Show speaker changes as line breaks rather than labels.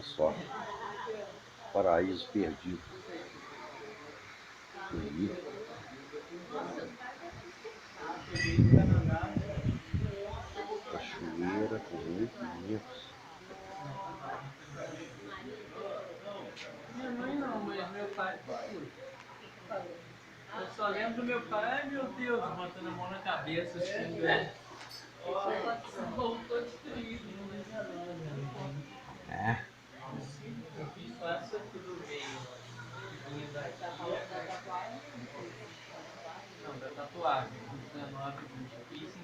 Olha só, paraíso perdido. Bonito. Cachoeira com 1.500.
Minha mãe não, mas meu pai foi. Eu só lembro do meu pai, ai meu Deus, botando a mão na cabeça, assim, velho. Voltou destruído, não vejo nada.